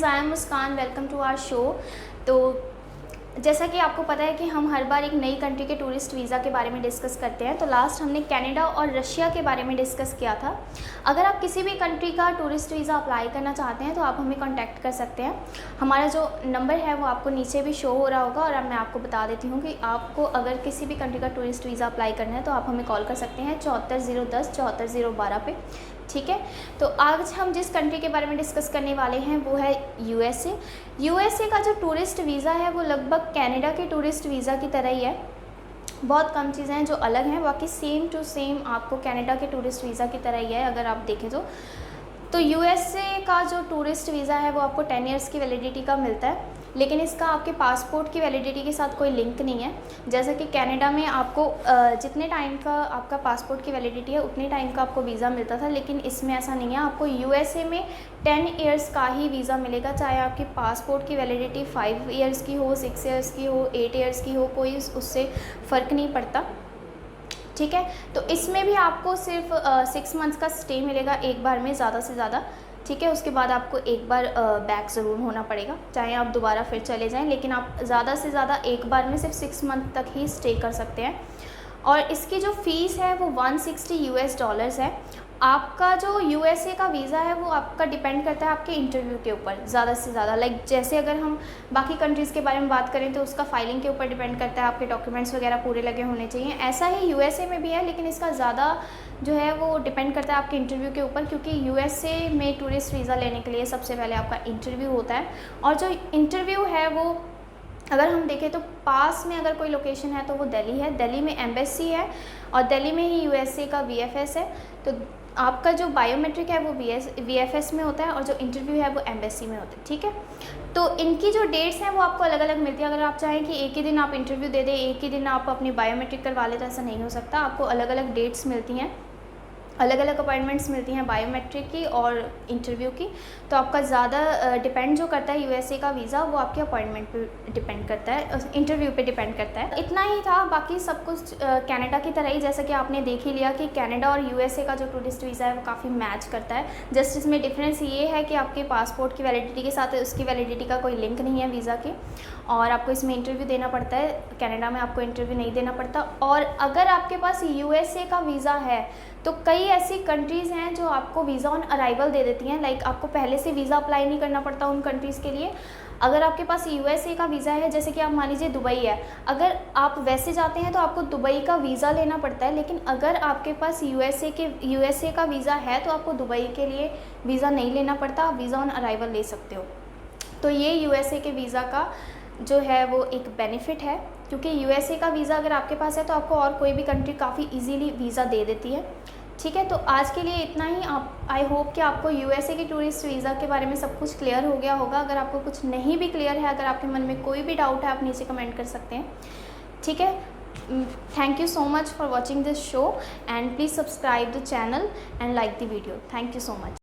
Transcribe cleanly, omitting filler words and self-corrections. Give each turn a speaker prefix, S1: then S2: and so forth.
S1: Friends, I am Muskaan. Welcome to our show. तो जैसा कि आपको पता है कि हम हर बार एक नई कंट्री के टूरिस्ट वीज़ा के बारे में डिस्कस करते हैं। तो लास्ट हमने कनाडा और रशिया के बारे में डिस्कस किया था। अगर आप किसी भी कंट्री का टूरिस्ट वीज़ा अप्लाई करना चाहते हैं तो आप हमें कांटेक्ट कर सकते हैं। हमारा जो नंबर है वो आपको नीचे भी शो हो रहा होगा, और अब मैं आपको बता देती हूँ कि आपको अगर किसी भी कंट्री का टूरिस्ट वीज़ा अप्लाई करना है तो आप हमें कॉल कर सकते हैं 74 010 74 012 पे। ठीक है, तो आज हम जिस कंट्री के बारे में डिस्कस करने वाले हैं वो है यूएसए। यूएसए का जो टूरिस्ट वीज़ा है वो लगभग कनाडा के टूरिस्ट वीज़ा की तरह ही है। बहुत कम चीज़ें हैं जो अलग हैं, बाकी सेम टू सेम आपको कनाडा के टूरिस्ट वीज़ा की तरह ही है। अगर आप देखें तो यूएसए का जो टूरिस्ट वीज़ा है वो आपको 10 ईयर्स की वैलिडिटी का मिलता है, लेकिन इसका आपके पासपोर्ट की वैलिडिटी के साथ कोई लिंक नहीं है। जैसे कि कनाडा में आपको जितने टाइम का आपका पासपोर्ट की वैलिडिटी है उतने टाइम का आपको वीज़ा मिलता था, लेकिन इसमें ऐसा नहीं है। आपको यूएसए में 10 ईयर्स का ही वीज़ा मिलेगा, चाहे आपकी पासपोर्ट की वैलिडिटी 5 ईयर्स की हो, 6 ईयर्स की हो, 8 ईयर्स की हो, कोई उससे फ़र्क नहीं पड़ता। ठीक है, तो इसमें भी आपको सिर्फ 6 मंथ्स का स्टे मिलेगा एक बार में, ज़्यादा से ज़्यादा। ठीक है, उसके बाद आपको एक बार बैक ज़रूर होना पड़ेगा, चाहे आप दोबारा फिर चले जाएं, लेकिन आप ज़्यादा से ज़्यादा एक बार में सिर्फ 6 मंथ तक ही स्टे कर सकते हैं। और इसकी जो फ़ीस है वो $160 है। आपका जो यूएसए का वीज़ा है वो आपका डिपेंड करता है आपके इंटरव्यू के ऊपर ज़्यादा से ज़्यादा। जैसे अगर हम बाकी कंट्रीज़ के बारे में बात करें तो उसका फाइलिंग के ऊपर डिपेंड करता है, आपके डॉक्यूमेंट्स वगैरह पूरे लगे होने चाहिए। ऐसा ही यूएसए में भी है, लेकिन इसका ज़्यादा जो है वो डिपेंड करता है आपके इंटरव्यू के ऊपर, क्योंकि यूएसए में टूरिस्ट वीज़ा लेने के लिए सबसे पहले आपका इंटरव्यू होता है। और जो इंटरव्यू है वो अगर हम देखें तो पास में अगर कोई लोकेशन है तो वो दिल्ली है। दिल्ली में एम्बेसी है और दिल्ली में ही यूएसए का वीएफएस है। तो आपका जो बायोमेट्रिक है वो वीएफएस में होता है और जो इंटरव्यू है वो एम्बेसी में होता है। ठीक है, तो इनकी जो डेट्स हैं वो आपको अलग अलग मिलती है। अगर आप चाहें कि एक ही दिन आप इंटरव्यू दे दें, एक ही दिन आप अपनी बायोमेट्रिक करवा लें, तो ऐसा नहीं हो सकता। आपको अलग अलग डेट्स मिलती हैं, अलग अलग अपॉइंटमेंट्स मिलती हैं बायोमेट्रिक की और इंटरव्यू की। तो आपका ज़्यादा डिपेंड जो करता है यूएसए का वीज़ा वो आपके अपॉइंटमेंट पे डिपेंड करता है, इंटरव्यू पे डिपेंड करता है। इतना ही था, बाकी सब कुछ कनाडा की तरह ही, जैसा कि आपने देख ही लिया कि कनाडा और यूएसए का जो टूरिस्ट वीज़ा है वो काफ़ी मैच करता है। जस्ट इसमें डिफरेंस ये है कि आपके पासपोर्ट की वैलिडिटी के साथ उसकी वैलिडिटी का कोई लिंक नहीं है वीज़ा के, और आपको इसमें इंटरव्यू देना पड़ता है। कनाडा में आपको इंटरव्यू नहीं देना पड़ता। और अगर आपके पास यूएसए का वीज़ा है तो कई ऐसी कंट्रीज़ हैं जो आपको वीज़ा ऑन अराइवल दे देती हैं। आपको पहले से वीज़ा अप्लाई नहीं करना पड़ता उन कंट्रीज़ के लिए। अगर आपके पास यूएसए का वीज़ा है, जैसे कि आप मान लीजिए दुबई है, अगर आप वैसे जाते हैं तो आपको दुबई का वीज़ा लेना पड़ता है, लेकिन अगर आपके पास यूएसए का वीज़ा है तो आपको दुबई के लिए वीज़ा नहीं लेना पड़ता, आप वीज़ा ऑन अराइवल ले सकते हो। तो ये यूएसए के वीज़ा का जो है वो एक बेनिफिट है, क्योंकि यूएसए का वीज़ा अगर आपके पास है तो आपको और कोई भी कंट्री काफ़ी इजीली वीज़ा दे देती है। ठीक है, तो आज के लिए इतना ही। आई होप कि आपको यूएसए के टूरिस्ट वीज़ा के बारे में सब कुछ क्लियर हो गया होगा। अगर आपको कुछ नहीं भी क्लियर है, अगर आपके मन में कोई भी डाउट है, आप नीचे कमेंट कर सकते हैं। ठीक है, thank you so much for watching this show and please subscribe the channel and like the video. Thank you so much.